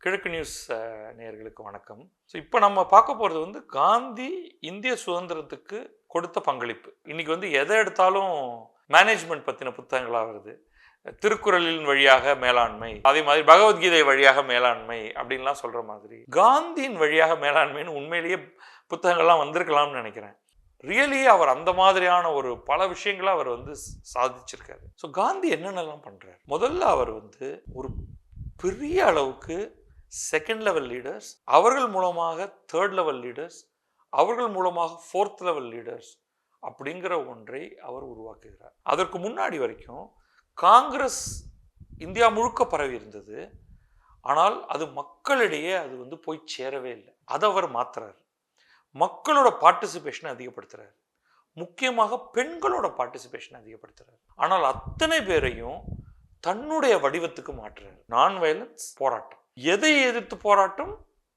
கிழக்கு நியூஸ் நேயர்களுக்கு வணக்கம். ஸோ இப்போ நம்ம பார்க்க போகிறது வந்து காந்தி இந்திய சுதந்திரத்துக்கு கொடுத்த பங்களிப்பு. இன்னைக்கு வந்து எதை எடுத்தாலும் மேனேஜ்மெண்ட் பற்றின புத்தகங்களாக வருது. திருக்குறளின் வழியாக மேலாண்மை, அதே மாதிரி பகவத்கீதை வழியாக மேலாண்மை அப்படின்லாம் சொல்கிற மாதிரி காந்தியின் வழியாக மேலாண்மைன்னு உண்மையிலேயே புத்தகங்கள்லாம் வந்திருக்கலாம்னு நினைக்கிறேன். ரியலி அவர் அந்த மாதிரியான ஒரு பல விஷயங்களை அவர் வந்து சாதிச்சிருக்காரு. ஸோ காந்தி என்னென்னலாம் பண்ணுறாரு? முதல்ல அவர் வந்து ஒரு பெரிய அளவுக்கு செகண்ட் லெவல் லீடர்ஸ், அவர்கள் மூலமாக தேர்ட் லெவல் லீடர்ஸ், அவர்கள் மூலமாக ஃபோர்த் லெவல் லீடர்ஸ் அப்படிங்கிற ஒன்றை அவர் உருவாக்குகிறார். அதற்கு முன்னாடி வரைக்கும் காங்கிரஸ் இந்தியா முழுக்க பரவி இருந்தது. ஆனால் அது மக்களிடையே அது வந்து போய் சேரவே இல்லை. அதை அவர் மாத்துறாரு. மக்களோட பார்ட்டிசிபேஷனை அதிகப்படுத்துறாரு. முக்கியமாக பெண்களோட பார்ட்டிசிபேஷனை அதிகப்படுத்துறாரு. ஆனால் அத்தனை பேரையும் தன்னுடைய வடிவத்துக்கு மாற்றுறாரு. நான் வயலன்ஸ் போராட்டம், எதை எதிர்த்து போராட்டம்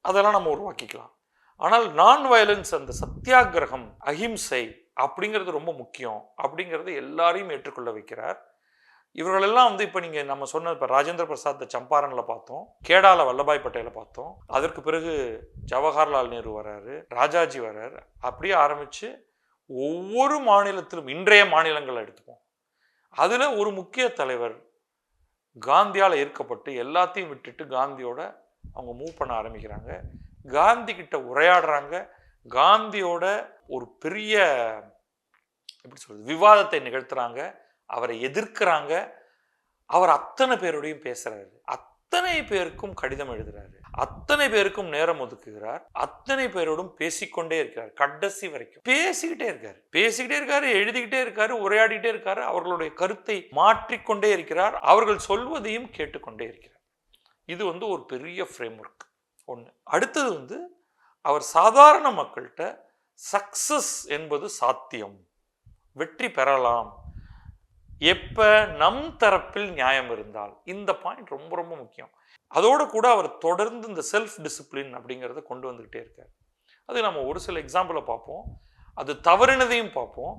அதெல்லாம் நம்ம உருவாக்கிக்கலாம். ஆனால் நான் வயலன்ஸ், அந்த சத்தியாகிரகம், அஹிம்சை அப்படிங்கிறது ரொம்ப முக்கியம் அப்படிங்கிறது எல்லாரையும் ஏற்றுக்கொள்ள வைக்கிறார். இவர்களெல்லாம் வந்து இப்போ நீங்கள் நம்ம சொன்ன இப்போ ராஜேந்திர பிரசாத் சம்பாரனில் பார்த்தோம், கேடால வல்லபாய் பட்டேலை பார்த்தோம், அதற்கு பிறகு ஜவஹர்லால் நேரு வர்றாரு, ராஜாஜி வர்றாரு, அப்படியே ஆரம்பித்து ஒவ்வொரு மாநிலத்திலும் இன்றைய மாநிலங்களை எடுத்துப்போம். அதில் ஒரு முக்கிய தலைவர் காந்தியால் ஈர்க்கப்பட்டு எல்லாத்தையும் விட்டுட்டு காந்தியோட அவங்க மூவ் பண்ண ஆரம்பிக்கிறாங்க. காந்தி கிட்ட உரையாடுறாங்க. காந்தியோட ஒரு பெரிய எப்படி சொல்றது விவாதத்தை நிகழ்த்துறாங்க. அவரை எதிர்க்கிறாங்க. அவர் அத்தனை பேரோடையும் பேசுறாரு. அத்தனை பேருக்கும் கடிதம் எழுதுறாரு. அத்தனை பேருக்கும் நேரம் ஒதுக்குகிறார். அத்தனை பேரோடும் பேசிக்கொண்டே இருக்கிறார். கடைசி வரைக்கும் பேசிக்கிட்டே இருக்காரு, எழுதிக்கிட்டே இருக்காரு, உரையாடிட்டே இருக்காரு. அவர்களுடைய கருத்தை மாற்றிக்கொண்டே இருக்கிறார். அவர்கள் சொல்வதையும் கேட்டுக்கொண்டே இருக்கிறார். இது வந்து ஒரு பெரிய ஃப்ரேம் ஒர்க் ஒன்று. அடுத்தது வந்து அவர் சாதாரண மக்கள்கிட்ட சக்சஸ் என்பது சாத்தியம், வெற்றி பெறலாம், எப்ப நம் தரப்பில் நியாயம் இருந்தால். இந்த பாயிண்ட் ரொம்ப ரொம்ப முக்கியம். அதோடு கூட அவர் தொடர்ந்து இந்த செல்ஃப் டிசிப்ளின் அப்படிங்கிறத கொண்டு வந்துக்கிட்டே இருக்கார். அது நம்ம ஒரு சில எக்ஸாம்பிளை பார்ப்போம். அது தவறினதையும் பார்ப்போம்.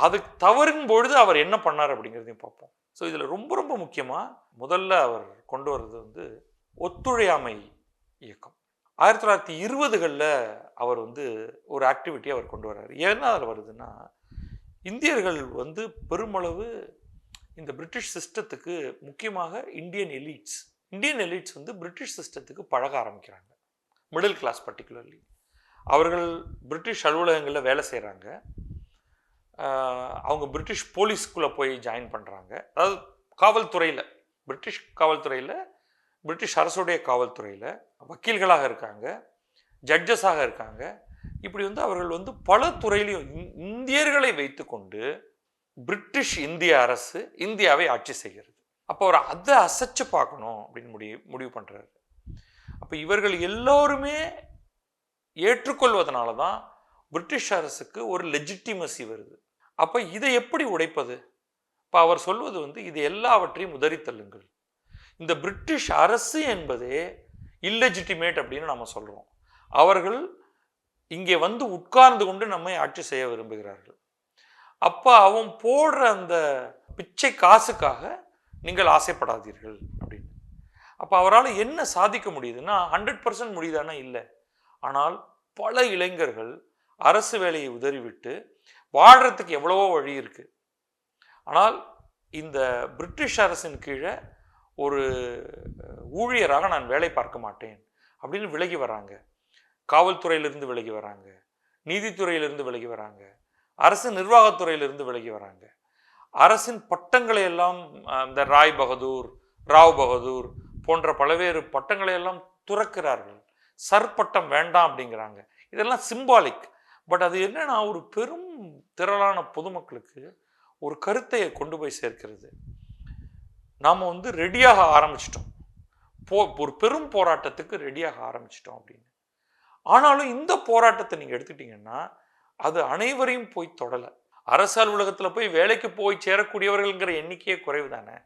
அது தவறின் பொழுது அவர் என்ன பண்ணார் அப்படிங்கிறதையும் பார்ப்போம். ஸோ இதில் ரொம்ப ரொம்ப முக்கியமாக முதல்ல அவர் கொண்டு வர்றது வந்து ஒத்துழையாமை இயக்கம். 1920களில் அவர் வந்து ஒரு ஆக்டிவிட்டி அவர் கொண்டு வர்றாரு. ஏன்னா அதில் வருதுன்னா, இந்தியர்கள் வந்து பெருமளவு இந்த பிரிட்டிஷ் சிஸ்டத்துக்கு, முக்கியமாக இந்தியன் எலிட்ஸ் வந்து பிரிட்டிஷ் சிஸ்டத்துக்கு பழக ஆரம்பிக்கிறாங்க. மிடில் கிளாஸ் பர்டிகுலர்லி அவர்கள் பிரிட்டிஷ் அலுவலகங்களில் வேலை செய்கிறாங்க. அவங்க பிரிட்டிஷ் போலீஸ்குள்ளே போய் ஜாயின் பண்ணுறாங்க. அதாவது காவல்துறையில், பிரிட்டிஷ் காவல்துறையில், பிரிட்டிஷ் அரசுடைய காவல்துறையில் வக்கீல்களாக இருக்காங்க, ஜட்ஜஸாக இருக்காங்க. இப்படி வந்து அவர்கள் வந்து பல துறையிலையும் இந்தியர்களை வைத்துக்கொண்டு பிரிட்டிஷ் இந்திய அரசு இந்தியாவை ஆட்சி செய்கிறது. அப்போ அவர் அதை அசைச்சு பார்க்கணும் அப்படின்னு முடிவு பண்ணுறாரு. அப்போ இவர்கள் எல்லோருமே ஏற்றுக்கொள்வதனால தான் பிரிட்டிஷ் அரசுக்கு ஒரு லெஜிட்டிமசி வருது. அப்போ இதை எப்படி உடைப்பது? இப்போ அவர் சொல்வது வந்து இது எல்லாவற்றையும் உதறித்தள்ளுங்கள். இந்த பிரிட்டிஷ் அரசு என்பதே இல்லெஜிட்டிமேட் அப்படின்னு நம்ம சொல்கிறோம். அவர்கள் இங்கே வந்து உட்கார்ந்து கொண்டு நம்மை ஆட்சி செய்ய விரும்புகிறார்கள். அப்போ அவன் போடுற அந்த பிச்சை காசுக்காக நீங்கள் ஆசைப்படாதீர்கள் அப்படின்னு. அப்போ அவரால் என்ன சாதிக்க முடியுதுன்னா 100% முடியுதானா? இல்லை. ஆனால் பல இளைஞர்கள் அரசு வேலையை உதறிவிட்டு வாழ்கிறதுக்கு எவ்வளவோ வழி இருக்கு. ஆனால் இந்த பிரிட்டிஷ் அரசின் கீழே ஒரு ஊழியராக நான் வேலை பார்க்க மாட்டேன் அப்படின்னு விலகி வராங்க. காவல்துறையிலிருந்து விலகி வராங்க, நீதித்துறையிலிருந்து விலகி வராங்க, அரசு நிர்வாகத்துறையிலிருந்து விலகி வராங்க. அரசின் பட்டங்களை எல்லாம், இந்த ராவ் பகதூர் போன்ற பல்வேறு பட்டங்களை எல்லாம் துறக்கிறார்கள். சற்பட்டம் வேண்டாம் அப்படிங்கிறாங்க. இதெல்லாம் சிம்பாலிக். பட் அது என்னன்னா, ஒரு பெரும் திரளான பொதுமக்களுக்கு ஒரு கருத்தை கொண்டு போய் சேர்க்கிறது. நாம் வந்து ரெடியாக ஆரம்பிச்சிட்டோம், ஒரு பெரும் போராட்டத்துக்கு ரெடியாக ஆரம்பிச்சிட்டோம் அப்படின்னு. ஆனாலும் இந்த போராட்டத்தை நீங்கள் எடுத்துக்கிட்டீங்கன்னா அது அனைவரையும் போய் தொடலை. அரசு அலுவலகத்தில் போய் வேலைக்கு போய் சேரக்கூடியவர்கள்ங்கிற எண்ணிக்கையே குறைவு தானே.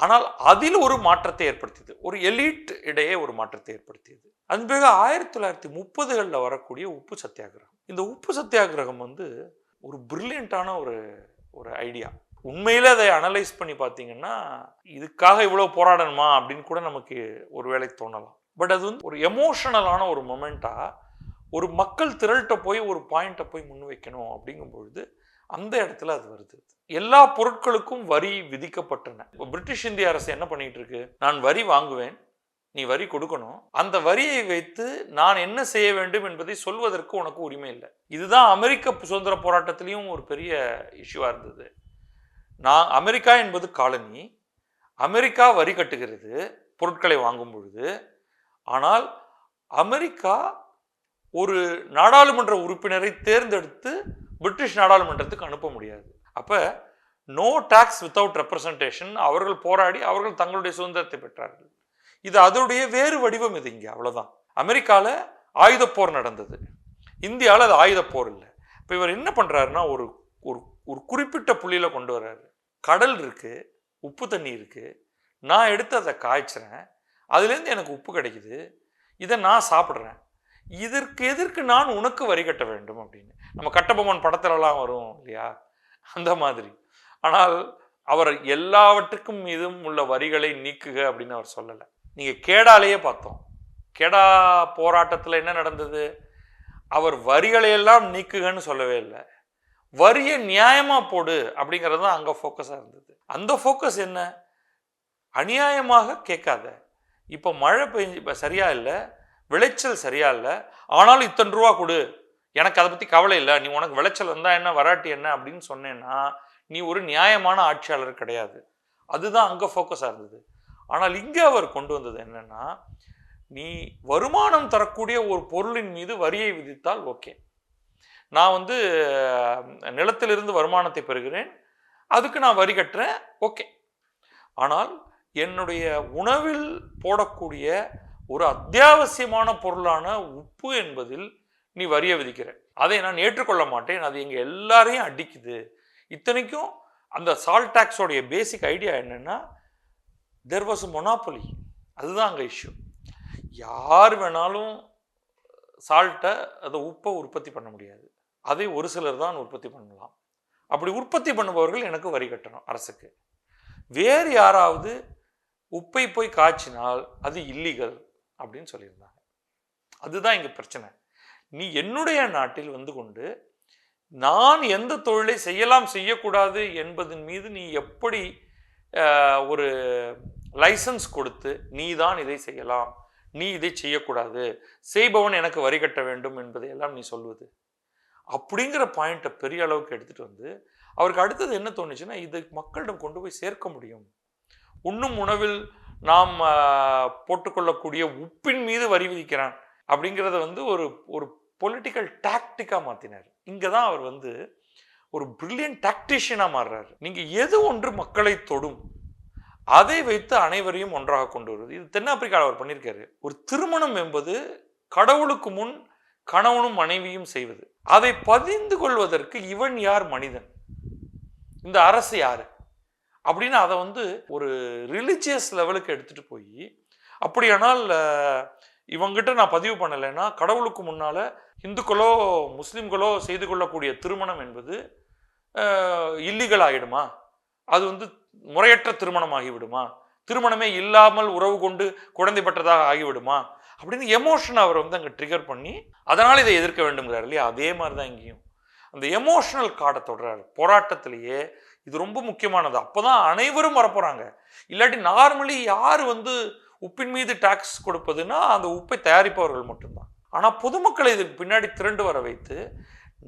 ஆனால் அதில் ஒரு மாற்றத்தை ஏற்படுத்தியது, ஒரு எலிட் இடையே ஒரு மாற்றத்தை ஏற்படுத்தியது. அதன் பிறகு 1930களில் வரக்கூடிய உப்பு சத்தியாகிரகம். இந்த உப்பு சத்தியாகிரகம் வந்து ஒரு பிரில்லியண்டான ஒரு ஐடியா. உண்மையில அதை அனலைஸ் பண்ணி பார்த்தீங்கன்னா இதுக்காக இவ்வளோ போராடணுமா அப்படின்னு கூட நமக்கு ஒரு வேளை தோணலாம். பட் அது வந்து ஒரு எமோஷனலான ஒரு மொமெண்ட்டாக ஒரு மக்கள் திரள்கிட்ட போய் ஒரு பாயிண்ட்டை போய் முன்வைக்கணும் அப்படிங்கும்பொழுது அந்த இடத்துல அது வருது. எல்லா பொருட்களுக்கும் வரி விதிக்கப்பட்டன. பிரிட்டிஷ் இந்திய அரசு என்ன பண்ணிட்டு இருக்கு, நான் வரி வாங்குவேன், நீ வரி கொடுக்கணும், அந்த வரியை வைத்து நான் என்ன செய்ய வேண்டும் என்பதை சொல்வதற்கு உனக்கு உரிமை இல்லை. இதுதான் அமெரிக்க சுதந்திர போராட்டத்திலையும் ஒரு பெரிய இஷ்யூவா இருந்தது. அமெரிக்கா என்பது காலனி, அமெரிக்கா வரி கட்டுகிறது பொருட்களை வாங்கும் பொழுது. ஆனால் அமெரிக்கா ஒரு நாடாளுமன்ற உறுப்பினரை தேர்ந்தெடுத்து பிரிட்டிஷ் நாடாளுமன்றத்துக்கு அனுப்ப முடியாது. அப்ப நோ டாக்ஸ் வித்தவுட் ரெப்ரசன்டேஷன். அவர்கள் போராடி அவர்கள் தங்களுடைய சுதந்திரத்தை பெற்றார்கள். இது அதோடைய வேறு வடிவம். இது இங்கே அவ்வளவுதான். அமெரிக்காவில் ஆயுத போர் நடந்தது, இந்தியாவில் அது ஆயுத போர் இல்லை. இப்போ இவர் என்ன பண்றாருன்னா ஒரு ஒரு குறிப்பிட்ட புள்ளியில கொண்டு வர்றாரு. கடல் இருக்கு, உப்பு தண்ணி இருக்கு, நான் எடுத்து அதை காய்ச்சுறேன், அதுலேருந்து எனக்கு உப்பு கிடைக்குது, இதை நான் சாப்பிட்றேன், இதற்கு எதற்கு நான் உனக்கு வரி கட்ட வேண்டும் அப்படின்னு. நம்ம கட்டபொம்மன் படத்திலலாம் வரும் இல்லையா, அந்த மாதிரி. ஆனால் அவர் எல்லாவற்றுக்கும் மீதும் உள்ள வரிகளை நீக்குக அப்படின்னு அவர் சொல்லலை. நீங்கள் கேடாலேயே பார்த்தோம், கேடா போராட்டத்தில் என்ன நடந்தது, அவர் வரிகளையெல்லாம் நீக்குகன்னு சொல்லவே இல்லை, வரியை நியாயமாக போடு அப்படிங்கிறது தான் அங்கே ஃபோக்கஸாக இருந்தது. அந்த ஃபோக்கஸ் என்ன, அநியாயமாக கேட்காத, இப்போ மழை பெஞ்சு இப்போ சரியா இல்லை, விளைச்சல் சரியா இல்லை, ஆனாலும் இத்தனை ரூபா கொடு, எனக்கு அதை பற்றி கவலை இல்லை, நீ உனக்கு விளைச்சல் வந்தால் என்ன வராட்டி என்ன அப்படின்னு சொன்னேன்னா நீ ஒரு நியாயமான ஆட்சியாளர் கிடையாது. அதுதான் அங்கே ஃபோக்கஸாக இருந்தது. ஆனால் இங்கே அவர் கொண்டு வந்தது என்னன்னா, நீ வருமானம் தரக்கூடிய ஒரு பொருளின் மீது வரியை விதித்தால் ஓகே, நான் வந்து நிலத்திலிருந்து வருமானத்தை பெறுகிறேன், அதுக்கு நான் வரி கட்டுறேன், ஓகே. ஆனால் என்னுடைய உணவில் போடக்கூடிய ஒரு அத்தியாவசியமான பொருளான உப்பு என்பதில் நீ வரியை விதிக்கிற, அதை நான் ஏற்றுக்கொள்ள மாட்டேன், அது எங்கள் எல்லாரையும் அடிக்குது. இத்தனைக்கும் அந்த சால்ட் டாக்ஸோடைய பேசிக் ஐடியா என்னன்னா, தெர் வாஸ் அ மொனாபொலி. அதுதான் அங்கே இஷ்யூ. யார் வேணாலும் சால்ட்டை, அதை உப்பை உற்பத்தி பண்ண முடியாது, அதை ஒரு சிலர் தான் உற்பத்தி பண்ணலாம். அப்படி உற்பத்தி பண்ணுபவர்கள் எனக்கு வரி கட்டணும் அரசுக்கு. வேறு யாராவது உப்பை போய் காய்ச்சினால் அது இல்லீகல் அப்படின்னு சொல்லியிருந்தாங்க. அதுதான் இங்கே பிரச்சனை. நீ என்னுடைய நாட்டில் வந்து கொண்டு நான் எந்த தொழிலை செய்யலாம் செய்யக்கூடாது என்பதன் மீது நீ எப்படி ஒரு லைசன்ஸ் கொடுத்து நீ தான் இதை செய்யலாம், நீ இதை செய்யக்கூடாது, செய்பவன் எனக்கு வரி கட்ட வேண்டும் என்பதையெல்லாம் நீ சொல்வது, அப்படிங்கிற பாயிண்ட்டை பெரிய அளவுக்கு எடுத்துகிட்டு வந்து அவருக்கு அடுத்தது என்ன தோணுச்சுன்னா, இதை மக்களிடம் கொண்டு போய் சேர்க்க முடியும். உண்ணும் உணவில் நாம் போட்டுக்கொள்ளக்கூடிய உப்பின் மீது வரி விதிக்கிறான் அப்படிங்கிறத வந்து ஒரு ஒரு பொலிட்டிக்கல் டாக்டிக்காக மாற்றினார். இங்கே தான் அவர் வந்து ஒரு பிரில்லியன்ட் டாக்டிஷியனாக மாறுறாரு. நீங்கள் எது ஒன்று மக்களை தொடும் அதை வைத்து அனைவரையும் ஒன்றாக கொண்டு வருவது. இது தென்னாப்பிரிக்காவில் அவர் பண்ணியிருக்காரு. ஒரு திருமணம் என்பது கடவுளுக்கு முன் கணவனும் மனைவியும் செய்வது. அதை பதிந்து கொள்வதற்கு இவன் யார், மனிதன், இந்த அரசு யாரு அப்படின்னு அதை வந்து ஒரு ரிலிஜியஸ் லெவலுக்கு எடுத்துட்டு போய், அப்படியானால் இவங்கிட்ட நான் பதிவு பண்ணலைன்னா கடவுளுக்கு முன்னால இந்துக்களோ முஸ்லிம்களோ செய்து கொள்ளக்கூடிய திருமணம் என்பது இல்லீகல் ஆகிடுமா, அது வந்து முறையற்ற திருமணம் ஆகிவிடுமா, திருமணமே இல்லாமல் உறவு கொண்டு குழந்தை பெற்றதாக ஆகிவிடுமா அப்படின்னு எமோஷனை அவர் வந்து அங்கே ட்ரிகர் பண்ணி அதனால் இதை எதிர்க்க வேண்டும்ங்கிறார் இல்லையா. அதே மாதிரி தான் இங்கேயும் அந்த எமோஷனல் கார்டை தொடர்றாரு போராட்டத்திலேயே. இது ரொம்ப முக்கியமானது. அப்போதான் அனைவரும் வரப்போறாங்க. இல்லாட்டி நார்மலி யார் வந்து உப்பின் மீது டாக்ஸ் கொடுப்பதுன்னா அந்த உப்பை தயாரிப்பவர்கள் மட்டும்தான். ஆனால் பொதுமக்களை இதுக்கு பின்னாடி திரண்டு வர வைத்து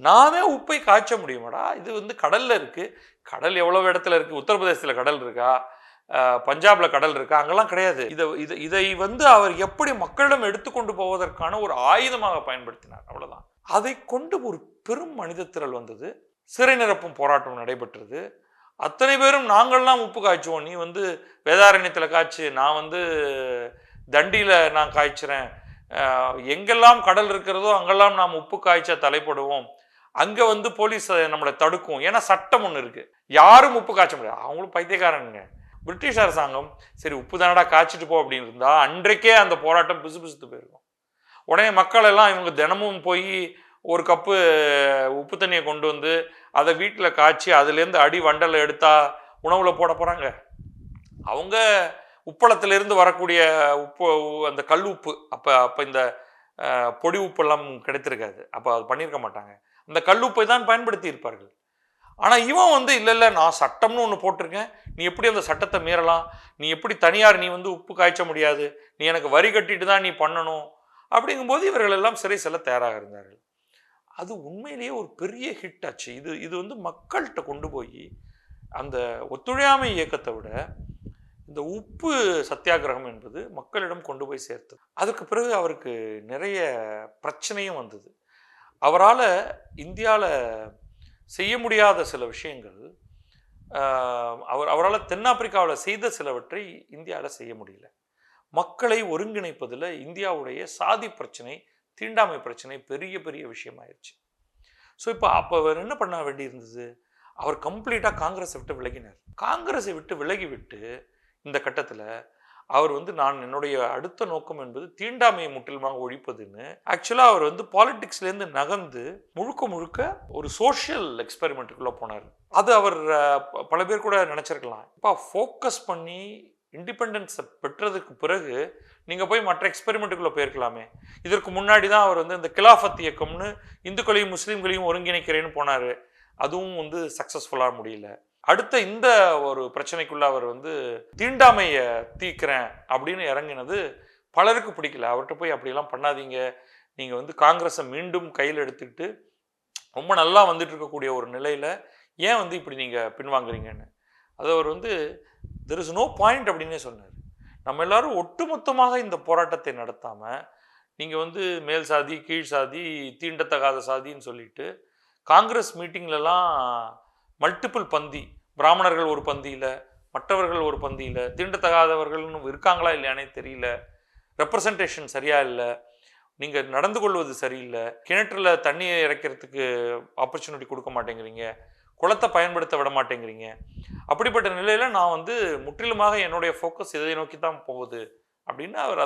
நாமே உப்பை காய்ச்ச முடியுமாடா, இது வந்து கடல்ல இருக்கு, கடல் எவ்வளவு இடத்துல இருக்கு, உத்தரப்பிரதேசத்தில் கடல் இருக்கா, பஞ்சாப்ல கடல் இருக்கா, அங்கெல்லாம் கிடையாது. இதை வந்து அவர் எப்படி மக்களிடம் எடுத்துக்கொண்டு போவதற்கான ஒரு ஆயுதமாக பயன்படுத்தினார், அவ்வளவுதான். அதை கொண்டு ஒரு பெரும் மனித திரள் வந்தது, சிறை நிரப்பும் போராட்டம் நடைபெற்றது. அத்தனை பேரும் நாங்கள்லாம் உப்பு காய்ச்சுவோம், நீ வந்து வேதாரண்யத்தில் காய்ச்சி, நான் வந்து தண்டியில் நான் காய்ச்சுறேன், எங்கெல்லாம் கடல் இருக்கிறதோ அங்கெல்லாம் நாம் உப்பு காய்ச்ச தலைப்படுவோம், அங்கே வந்து போலீஸ் நம்மளை தடுக்கும், ஏன்னா சட்டம் ஒன்று இருக்குது, யாரும் உப்பு காய்ச்ச முடியாது. அவங்களும் பைத்தியக்காரனுங்க. பிரிட்டிஷ் அரசாங்கம் சரி உப்பு தானடா காய்ச்சிட்டு போ அப்படின்னு இருந்தால் அன்றைக்கே அந்த போராட்டம் பிசு பிசுத்து போயிருக்கும். உடனே மக்கள் எல்லாம் இவங்க தினமும் போய் ஒரு கப்பு உப்பு தண்ணியை கொண்டு வந்து அதை வீட்டில் காய்ச்சி அதுலேருந்து அடி வண்டலை எடுத்தா உணவில் போட போகிறாங்க? அவங்க உப்பளத்திலிருந்து வரக்கூடிய உப்பு, அந்த கல் உப்பு, அப்போ இந்த பொடி உப்பெல்லாம் கிடைத்திருக்காது, அப்போ அது பண்ணியிருக்க மாட்டாங்க. அந்த கல் உப்பை தான் பயன்படுத்தி இருப்பார்கள். ஆனால் இவன் வந்து இல்லை நான் சட்டம்னு ஒன்று போட்டிருக்கேன், நீ எப்படி அந்த சட்டத்தை மீறலாம், நீ எப்படி தனியார் நீ வந்து உப்பு காய்ச்ச முடியாது, நீ எனக்கு வரி கட்டிட்டு தான் நீ பண்ணணும் அப்படிங்கும்போது இவர்கள் எல்லாம் சிறை செல்ல தயாராக இருந்தார்கள். அது உண்மையிலேயே ஒரு பெரிய ஹிட் ஆச்சு. இது வந்து மக்கள்கிட்ட கொண்டு போய் அந்த ஒத்துழையாமை இயக்கத்தை விட இந்த உப்பு சத்தியாகிரகம் என்பது மக்களிடம் கொண்டு போய் சேர்த்தது. அதுக்கு பிறகு அவருக்கு நிறைய பிரச்சனையும் வந்தது. அவரால் இந்தியாவில் செய்ய முடியாத சில விஷயங்கள், அவரால் தென்னாப்பிரிக்காவில் செய்த சிலவற்றை இந்தியாவில் செய்ய முடியல. மக்களை ஒருங்கிணைப்பதில் இந்தியாவுடைய சாதி பிரச்சனை, தீண்டாமை பிரச்சனை பெரிய பெரிய விஷயமாயிருச்சு. ஸோ அப்போ அவர் என்ன பண்ண வேண்டியிருந்தது? அவர் கம்ப்ளீட்டாக காங்கிரஸை விட்டு விலகினார். காங்கிரஸை விட்டு விலகிவிட்டு இந்த கட்டத்தில் அவர் வந்து நான் என்னுடைய அடுத்த நோக்கம் என்பது தீண்டாமையை முற்றிலுமாக ஒழிப்பதுன்னு ஆக்சுவலாக அவர் வந்து பாலிடிக்ஸ்லேருந்து நகர்ந்து முழுக்க ஒரு சோஷியல் எக்ஸ்பெரிமெண்ட்டுக்குள்ளே போனார். அது அவர் பல பேர் கூட நினச்சிருக்கலாம். இப்போ ஃபோக்கஸ் பண்ணி இண்டிபெண்டன்ஸை பெற்றதுக்கு பிறகு நீங்கள் போய் மற்ற எக்ஸ்பெரிமெண்ட்டுக்குள்ளே போயிருக்கலாமே. இதற்கு முன்னாடி தான் அவர் வந்து இந்த கிலாஃபத் இயக்கம்னு இந்துக்களையும் முஸ்லீம்களையும் ஒருங்கிணைக்கிறேன்னு போனார். அதுவும் வந்து சக்ஸஸ்ஃபுல்லாக முடியல. அடுத்த இந்த ஒரு பிரச்சனைக்குள்ள அவர் வந்து தீண்டாமையை தீக்கிறேன் அப்படின்னு இறங்கினது பலருக்கு பிடிக்கல. அவர்கிட்ட போய் அப்படியெல்லாம் பண்ணாதீங்க, நீங்கள் வந்து காங்கிரஸை மீண்டும் கையில் எடுத்துக்கிட்டு ரொம்ப நல்லா வந்துட்டு இருக்கக்கூடிய ஒரு நிலையில் ஏன் வந்து இப்படி நீங்கள் பின்வாங்குறீங்கன்னு அது அவர் வந்து தெர் இஸ் நோ பாயிண்ட் அப்படின்னே சொன்னார். நம்ம எல்லாரும் ஒட்டுமொத்தமாக இந்த போராட்டத்தை நடத்தாமல் நீங்கள் வந்து மேல் சாதி, கீழ் சாதி, தீண்டத்தகாத சாதின்னு சொல்லிட்டு காங்கிரஸ் மீட்டிங்லலாம் மல்டிபிள் பந்தி, பிராமணர்கள் ஒரு பந்தியில், மற்றவர்கள் ஒரு பந்தியில், தீண்டத்தகாதவர்கள்னு இருக்காங்களா இல்லையானே தெரியல, ரெப்ரசன்டேஷன் சரியாக இல்லை, நீங்கள் நடந்து கொள்வது சரியில்லை, கிணற்றில் தண்ணியை இறைக்கிறதுக்கு ஆப்பர்ச்சுனிட்டி கொடுக்க மாட்டேங்கிறீங்க, குளத்தை பயன்படுத்த விட மாட்டேங்கிறீங்க. அப்படிப்பட்ட நிலையில் நான் வந்து முற்றிலுமாக என்னுடைய ஃபோக்கஸ் இதை நோக்கி தான் போகுது அப்படின்னு அவர்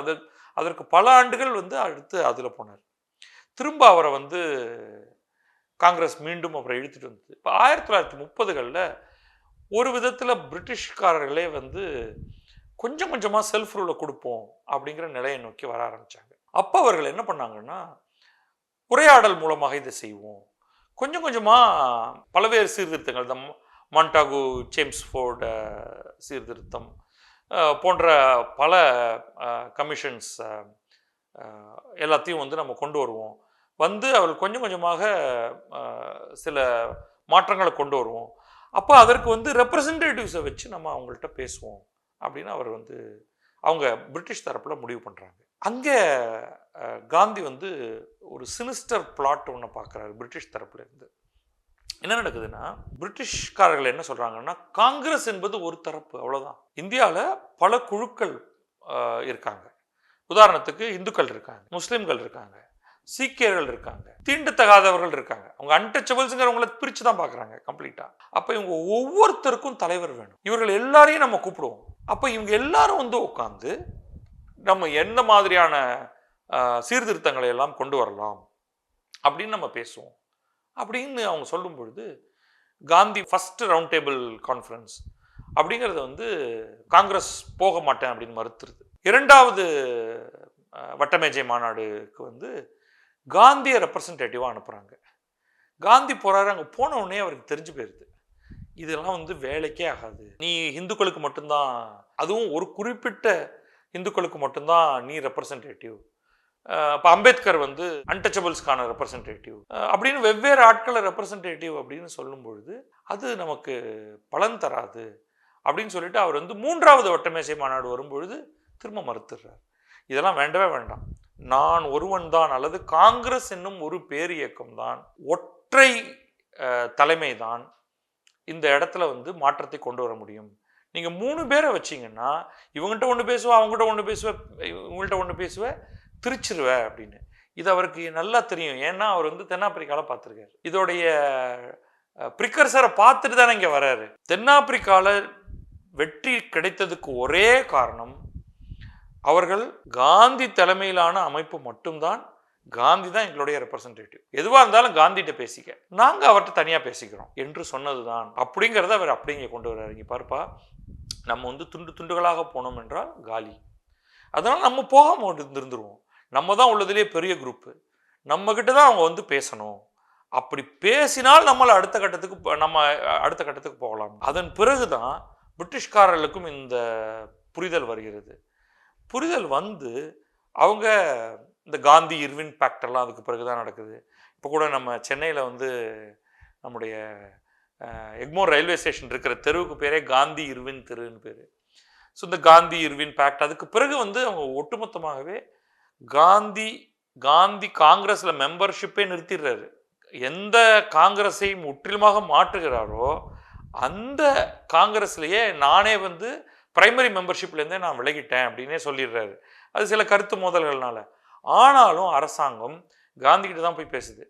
அதற்கு பல ஆண்டுகள் வந்து அடுத்து அதில் போனார். திரும்ப அவரை வந்து காங்கிரஸ் மீண்டும் அவரை இழுத்துட்டு வந்தது. இப்போ 1930களில் ஒரு விதத்தில் பிரிட்டிஷ்காரர்களே வந்து கொஞ்சம் கொஞ்சமாக செல்ஃப் ரூலை கொடுப்போம் அப்படிங்கிற நிலையை நோக்கி வர ஆரம்பித்தாங்க. அப்போ அவர்கள் என்ன பண்ணாங்கன்னா, உரையாடல் மூலமாக இதை செய்வோம், கொஞ்சம் கொஞ்சமாக பல்வேறு சீர்திருத்தங்கள், இந்த மாண்டாகு சேம்ஸ்ஃபோர்ட் சீர்திருத்தம் போன்ற பல கமிஷன்ஸ் எல்லாத்தையும் வந்து நம்ம கொண்டு வருவோம், வந்து அவர்கள் கொஞ்சம் கொஞ்சமாக சில மாற்றங்களை கொண்டு வருவோம், அப்போ அதற்கு வந்து ரெப்ரசன்டேட்டிவ்ஸை வச்சு நம்ம அவங்கள்ட்ட பேசுவோம் அப்படின்னு அவர் வந்து அவங்க பிரிட்டிஷ் தரப்பில் முடிவு பண்ணுறாங்க. அங்கே காந்தி வந்து ஒரு சினிஸ்டர் பிளாட் ஒன்று பார்க்குறாரு பிரிட்டிஷ் தரப்புல இருந்து. என்ன நடக்குதுன்னா, பிரிட்டிஷ்காரர்கள் என்ன சொல்கிறாங்கன்னா, காங்கிரஸ் என்பது ஒரு தரப்பு, அவ்வளோதான். இந்தியாவில் பல குழுக்கள் இருக்காங்க. உதாரணத்துக்கு இந்துக்கள் இருக்காங்க, முஸ்லீம்கள் இருக்காங்க, சீக்கியர்கள் இருக்காங்க, தீண்டத்தகாதவர்கள் இருக்காங்க. அவங்க அன்டச்சபிள்ஸுங்கிறவங்களை பிரித்து தான் பார்க்குறாங்க கம்ப்ளீட்டாக. அப்போ இவங்க ஒவ்வொருத்தருக்கும் தலைவர் வேணும். இவர்கள் எல்லாரையும் நம்ம கூப்பிடுவோம். அப்போ இவங்க எல்லாரும் வந்து உட்காந்து நம்ம எந்த மாதிரியான சீர்திருத்தங்களை எல்லாம் கொண்டு வரலாம் அப்படின்னு நம்ம பேசுவோம் அப்படின்னு அவங்க சொல்லும் பொழுது, Gandhi first round table conference அப்படிங்கிறத வந்து காங்கிரஸ் போக மாட்டேன் அப்படின்னு மறுத்துருது. இரண்டாவது வட்டமேஜை மாநாடுக்கு வந்து காந்தியை ரெப்ரசன்டேட்டிவாக அனுப்புகிறாங்க. காந்தி போகிறாரு. அங்கே போன உடனே அவருக்கு தெரிஞ்சு போயிடுது, இதெல்லாம் வந்து வேலைக்கே ஆகாது, நீ இந்துக்களுக்கு மட்டும்தான், அதுவும் ஒரு குறிப்பிட்ட இந்துக்களுக்கு மட்டும்தான் நீ ரெப்ரசன்டேட்டிவ். இப்போ அம்பேத்கர் வந்து அன்டச்சபிள்ஸ்க்கான ரெப்ரசன்டேட்டிவ் அப்படின்னு வெவ்வேறு ஆட்களை ரெப்ரசன்டேட்டிவ் அப்படின்னு சொல்லும் பொழுது அது நமக்கு பலன் தராது அப்படின்னு சொல்லிட்டு அவர் வந்து மூன்றாவது வட்டமேசை மாநாடு வரும்பொழுது திரும்ப மறுத்துடுறார். இதெல்லாம் வேண்டவே வேண்டாம், நான் ஒருவன் தான், அல்லது காங்கிரஸ் என்னும் ஒரு பேர் இயக்கம் தான், ஒற்றை தலைமை தான் இந்த இடத்துல வந்து மாற்றத்தை கொண்டு வர முடியும். நீங்கள் 3 பேரை வச்சிங்கன்னா இவங்ககிட்ட ஒன்று பேசுவேன், அவங்ககிட்ட ஒன்று பேசுவேன், இவங்கள்ட்ட ஒன்று பேசுவேன், திருச்சிருவேன் அப்படின்னு. இது அவருக்கு நல்லா தெரியும். ஏன்னா அவர் வந்து தென்னாப்பிரிக்காவில் பார்த்துருக்காரு. இதோடைய ப்ரிகர்சரை பார்த்துட்டு தானே இங்கே வர்றாரு. தென்னாப்பிரிக்காவில் வெற்றி கிடைத்ததுக்கு ஒரே காரணம், அவர்கள் காந்தி தலைமையிலான அமைப்பு மட்டும்தான் காந்தி தான் எங்களுடைய ரெப்ரசன்டேட்டிவ், எதுவாக இருந்தாலும் காந்திகிட்ட பேசிக்க, நாங்கள் அவர்கிட்ட தனியாக பேசிக்கிறோம் என்று சொன்னது தான் அப்படிங்கிறத அவர் அப்படிங்க கொண்டு வர்றாரு. இங்கே பார்ப்பா, நம்ம வந்து துண்டு துண்டுகளாக போனோம் என்றால் காலி. அதனால் நம்ம போகாம இருந்துருவோம். நம்ம தான் உள்ளதுலேயே பெரிய குரூப்பு, நம்மக்கிட்ட தான் அவங்க வந்து பேசணும். அப்படி பேசினால் நம்மளை அடுத்த கட்டத்துக்கு போகலாம். அதன் பிறகு தான் பிரிட்டிஷ்காரர்களுக்கும் இந்த புரிதல் வருகிறது. புரிதல் வந்து அவங்க இந்த காந்தி இர்வின் பேக்ட் எல்லாம் அதுக்கு பிறகு தான் நடக்குது. இப்போ கூட நம்ம சென்னையில் வந்து நம்முடைய எக்மோர் ரயில்வே ஸ்டேஷன் இருக்கிற தெருவுக்கு பேரே காந்தி இர்வின் தெருன்னு பேர். ஸோ இந்த காந்தி இர்வின் பேக்ட் அதுக்கு பிறகு வந்து அவங்க ஒட்டுமொத்தமாகவே காந்தி காங்கிரஸில் மெம்பர்ஷிப்பே நிறுத்திடுறாரு. எந்த காங்கிரஸை முற்றிலுமாக மாற்றுகிறாரோ அந்த காங்கிரஸ்லேயே நானே வந்து பிரைமரி மெம்பர்ஷிப்லேருந்தே நான் விலகிட்டேன் அப்படின்னே சொல்லிடுறாரு. அது சில கருத்து மோதல்கள்னால. ஆனாலும் அரசாங்கம் காந்திகிட்ட தான் போய் பேசுது.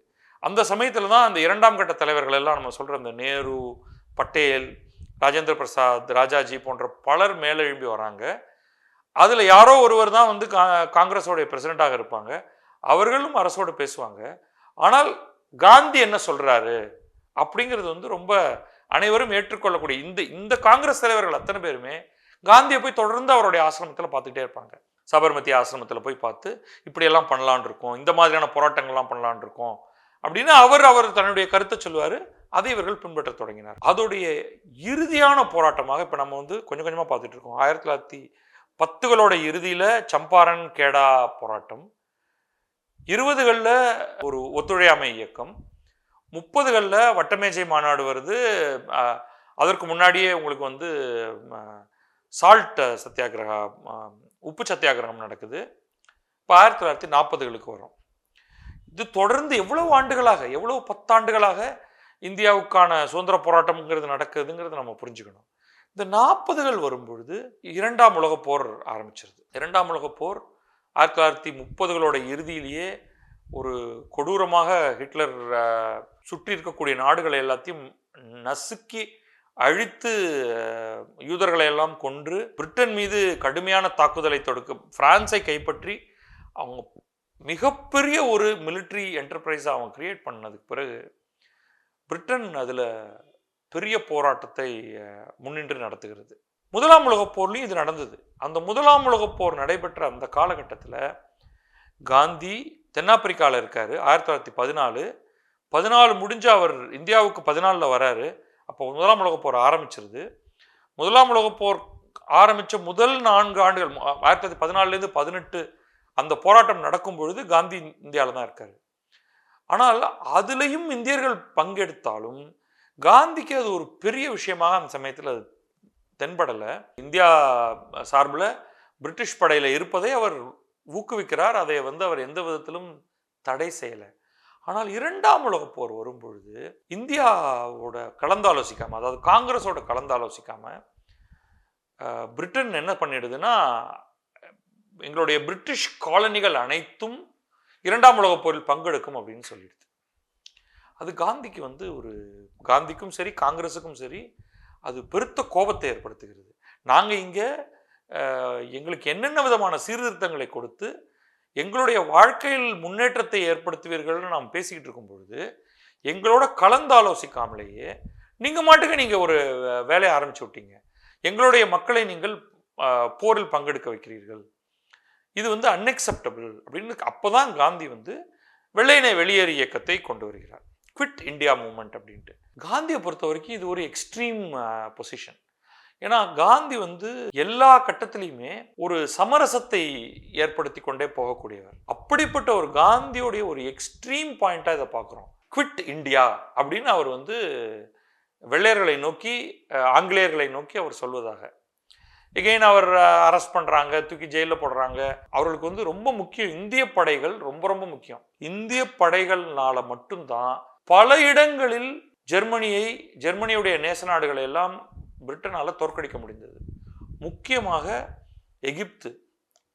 அந்த சமயத்தில் தான் அந்த இரண்டாம் கட்ட தலைவர்கள் எல்லாம் நம்ம சொல்கிற அந்த நேரு, பட்டேல், ராஜேந்திர பிரசாத், ராஜாஜி போன்ற பலர் மேலெழும்பி வராங்க. அதில் யாரோ ஒருவர் தான் வந்து காங்கிரஸோடைய பிரசிடெண்ட்டாக இருப்பாங்க. அவர்களும் அரசோடு பேசுவாங்க. ஆனால் காந்தி என்ன சொல்கிறாரு அப்படிங்கிறது வந்து ரொம்ப அனைவரும் ஏற்றுக்கொள்ளக்கூடிய இந்த காங்கிரஸ் தலைவர்கள் அத்தனை பேருமே காந்தியை போய் தொடர்ந்து அவருடைய ஆசிரமத்தில் பார்த்துக்கிட்டே இருப்பாங்க. சபர்மதி ஆசிரமத்தில் போய் பார்த்து இப்படியெல்லாம் பண்ணலான் இருக்கோம், இந்த மாதிரியான போராட்டங்கள்லாம் பண்ணலான் இருக்கோம் அப்படின்னு அவர் தன்னுடைய கருத்தை சொல்லுவார். அதை இவர்கள் பின்பற்ற தொடங்கினார். அதோடைய இறுதியான போராட்டமாக இப்போ நம்ம வந்து கொஞ்சம் கொஞ்சமாக பார்த்துட்டு இருக்கோம். 1910 இறுதியில் சம்பாரன் கேடா போராட்டம், 20களில் ஒரு ஒத்துழையாமை இயக்கம், 30களில் வட்டமேஜை மாநாடு வருது. அதற்கு முன்னாடியே உங்களுக்கு வந்து சால்ட் சத்தியாகிரகா, உப்பு சத்தியாகிரகம் நடக்குது. இப்போ 1940களுக்கு வரும். இது தொடர்ந்து எவ்வளவு ஆண்டுகளாக, எவ்வளவு 10 ஆண்டுகளாக இந்தியாவுக்கான சுதந்திர போராட்டம்ங்கிறது நடக்குதுங்கிறது நம்ம புரிஞ்சுக்கணும். இந்த 40கள் வரும்பொழுது 2ஆம் உலகப் போர் ஆரம்பிச்சிருது. 2ஆம் உலகப் போர் 1930களோட இறுதியிலேயே ஒரு கொடூரமாக ஹிட்லர் சுற்றி இருக்கக்கூடிய நாடுகளை எல்லாத்தையும் நசுக்கி அழித்து யூதர்களை எல்லாம் கொன்று பிரிட்டன் மீது கடுமையான தாக்குதலை தொடுக்க பிரான்ஸை கைப்பற்றி அவங்க மிகப்பெரிய ஒரு மிலிட்ரி என்டர்பிரைஸை அவங்க கிரியேட் பண்ணதுக்கு பிறகு பிரிட்டன் அதில் பெரிய போராட்டத்தை முன்னின்று நடத்துகிறது. 1ஆம் உலகப் போர்லையும் இது நடந்தது. அந்த 1ஆம் உலகப் போர் நடைபெற்ற அந்த காலகட்டத்தில் காந்தி தென்னாப்பிரிக்காவில் இருக்கார். 1914 முடிஞ்சு அவர் இந்தியாவுக்கு 14 வராரு. அப்போ 1ஆம் உலகப் போர் ஆரம்பிச்சிருது. 1ஆம் உலகப் போர் ஆரம்பித்த முதல் 4 ஆண்டுகள் 1914 18 அந்த போராட்டம் நடக்கும் பொழுது காந்தி இந்தியாவில் தான் இருக்கார். ஆனால் அதுலேயும் இந்தியர்கள் பங்கெடுத்தாலும் காந்திக்கு அது ஒரு பெரிய விஷயமாக அந்த சமயத்தில் அது தென்படலை. இந்தியா சார்பில் பிரிட்டிஷ் படையில் இருப்பதை அவர் ஊக்குவிக்கிறார். அதை வந்து அவர் எந்த விதத்திலும் தடை செய்யலை. ஆனால் 2ஆம் உலகப் போர் வரும்பொழுது இந்தியாவோட கலந்தாலோசிக்காமல், அதாவது காங்கிரஸோட கலந்தாலோசிக்காமல் பிரிட்டன் என்ன பண்ணிடுதுன்னா, எங்களுடைய பிரிட்டிஷ் காலனிகள் அனைத்தும் 2ஆம் உலகப் போரில் பங்கெடுக்கும் அப்படின்னு சொல்லிடுது. அது காந்திக்கு வந்து காந்திக்கும் சரி காங்கிரஸுக்கும் சரி அது பெருத்த கோபத்தை ஏற்படுத்துகிறது. நாங்கள் இங்கே எங்களுக்கு என்னென்ன விதமான சீர்திருத்தங்களை கொடுத்து எங்களுடைய வாழ்க்கையில் முன்னேற்றத்தை ஏற்படுத்துவீர்கள்னு நாம் பேசிக்கிட்டு இருக்கும் பொழுது எங்களோட கலந்தாலோசிக்காமலேயே நீங்கள் மாட்டுக்கு நீங்கள் ஒரு வேலையை ஆரம்பிச்சு விட்டீங்க, எங்களுடைய மக்களை நீங்கள் போரில் பங்கெடுக்க வைக்கிறீர்கள், இது வந்து அன்எக்செப்டபிள் அப்படின்னு. அப்போ தான் காந்தி வந்து வெள்ளையனே வெளியேறு இயக்கத்தை கொண்டு வருகிறார், குவிட் இந்தியா மூவ்மெண்ட் அப்படின்ட்டு. காந்தியை பொறுத்த வரைக்கும் இது ஒரு எக்ஸ்ட்ரீம் பொசிஷன். ஏன்னா காந்தி வந்து எல்லா கட்டத்திலையுமே ஒரு சமரசத்தை ஏற்படுத்தி கொண்டே போகக்கூடியவர். அப்படிப்பட்ட ஒரு காந்தியோடைய ஒரு எக்ஸ்ட்ரீம் பாயிண்டாக இதை பார்க்குறோம். குவிட் இந்தியா அப்படின்னு அவர் வந்து வெள்ளையர்களை நோக்கி, ஆங்கிலேயர்களை நோக்கி அவர் சொல்வதாக. எகைன் அவர் அரெஸ்ட் பண்ணுறாங்க, தூக்கி ஜெயிலில் போடுறாங்க. அவர்களுக்கு வந்து ரொம்ப முக்கியம் இந்திய படைகள், ரொம்ப ரொம்ப முக்கியம். இந்திய படைகள்னால மட்டும்தான் பல இடங்களில் ஜெர்மனியுடைய நேச நாடுகளை எல்லாம் பிரிட்டனால் தோற்கடிக்க முடிந்தது. முக்கியமாக எகிப்து,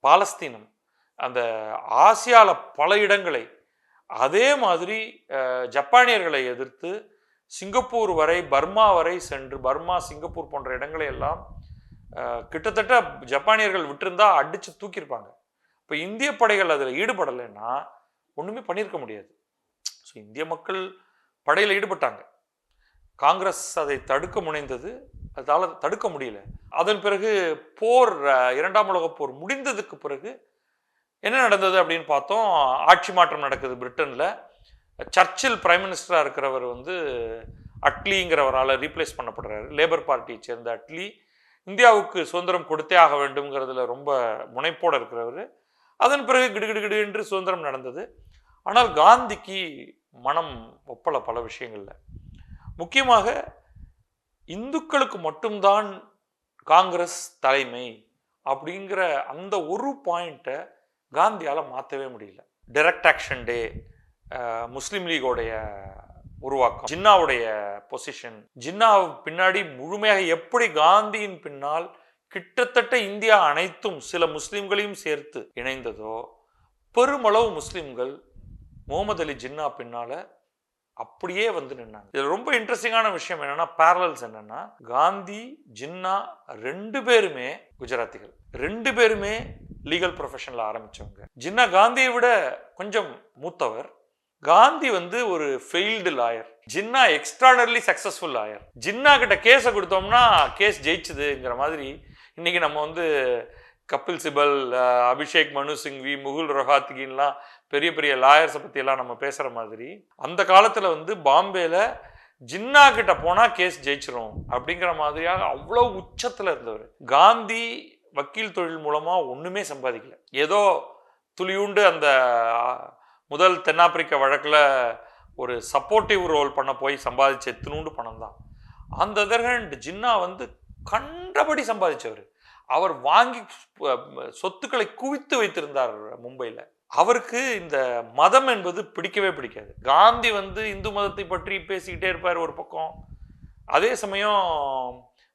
பாலஸ்தீனம், அந்த ஆசியாவில் பல இடங்களை, அதே மாதிரி ஜப்பானியர்களை எதிர்த்து சிங்கப்பூர் வரை, பர்மா வரை சென்று, பர்மா சிங்கப்பூர் போன்ற இடங்களை எல்லாம் கிட்டத்தட்ட ஜப்பானியர்கள் விட்டிருந்தா அடித்து தூக்கியிருப்பாங்க. இப்போ இந்திய படைகள் அதில் ஈடுபடலைன்னா ஒன்றுமே பண்ணியிருக்க முடியாது. ஸோ இந்திய மக்கள் படையில் ஈடுபட்டாங்க. காங்கிரஸ் அதை தடுக்க முனைந்தது, அதால் தடுக்க முடியல. அதன் பிறகு போர், இரண்டாம் உலகப் போர் முடிந்ததுக்கு பிறகு என்ன நடந்தது அப்படின்னு பார்த்தோம். ஆட்சி மாற்றம் நடக்குது பிரிட்டனில். சர்ச்சில் பிரைம் மினிஸ்டராக இருக்கிறவர் வந்து அட்லிங்கிறவரால் ரீப்ளேஸ் பண்ணப்படுறாரு. லேபர் பார்ட்டியை சேர்ந்த அட்லி இந்தியாவுக்கு சுதந்திரம் கொடுத்தே ஆக வேண்டும்ங்கிறதுல ரொம்ப முனைப்போடு இருக்கிறவர். அதன் பிறகு கிடுகிடுகிடு என்று சுதந்திரம் நடந்தது. ஆனால் காந்திக்கு மனம் ஒப்பல பல விஷயங்கள்ல. முக்கியமாக இந்துக்களுக்கு மட்டும்தான் காங்கிரஸ் தலைமை அப்படிங்கிற அந்த ஒரு பாயிண்ட்டை காந்தியால் மாற்றவே முடியல. டைரக்ட் ஆக்ஷன் டே, முஸ்லீம் லீகோடைய உருவாக்கம், ஜின்னாவுடைய பொசிஷன், ஜின்னா பின்னாடி முழுமையாக எப்படி காந்தியின் பின்னால் கிட்டத்தட்ட இந்தியா அனைத்தும் சில முஸ்லீம்களையும் சேர்த்து இணைந்ததோ, பெருமளவு முஸ்லீம்கள் முகமது அலி ஜின்னா பின்னால அப்படியே வந்து நின்னாங்க. இதுல ரொம்ப இன்ட்ரெஸ்டிங்கான விஷயம் என்னன்னா, பேரலல்ஸ் என்னன்னா, காந்தி ஜின்னா ரெண்டு பேருமே குஜராத்திகள், ரெண்டு பேருமே லீகல் ப்ரொஃபஷன்ல ஆரம்பிச்சவங்க. ஜின்னா காந்தியை விட கொஞ்சம் மூத்தவர். காந்தி வந்து ஒரு failed lawyer, Jinnah extraordinarily successful lawyer. Jinnah கிட்ட கேஸை கொடுத்தோம்னா கேஸ் ஜெயிச்சுதுங்கிற மாதிரி இன்னைக்கு நம்ம வந்து கபில் சிபல், அபிஷேக் மனு சிங்வி, முகுல் ரொஹாத்கின்லாம் பெரிய பெரிய லாயர்ஸை பற்றியெல்லாம் நம்ம பேசுகிற மாதிரி, அந்த காலத்தில் வந்து பாம்பேல ஜின்னா கிட்ட போனால் கேஸ் ஜெயிச்சிரும் அப்படிங்கிற மாதிரியாக அவ்வளோ உச்சத்தில் இருந்தவர். காந்தி வக்கீல் தொழில் மூலமாக ஒன்றுமே சம்பாதிக்கல. ஏதோ துளியுண்டு அந்த முதல் தென்னாப்பிரிக்க வழக்கில் ஒரு சப்போர்ட்டிவ் ரோல் பண்ண போய் சம்பாதிச்ச எத்தனூண்டு பணம் தான். அந்த அதர் ஹேண்ட் ஜின்னா வந்து கண்டபடி சம்பாதிச்சவர். அவர் வாங்கி சொத்துக்களை குவித்து வைத்திருந்தார் மும்பையில். அவருக்கு இந்த மதம் என்பது பிடிக்கவே பிடிக்காது. காந்தி வந்து இந்து மதத்தை பற்றி பேசிக்கிட்டே இருப்பார் ஒரு பக்கம், அதே சமயம்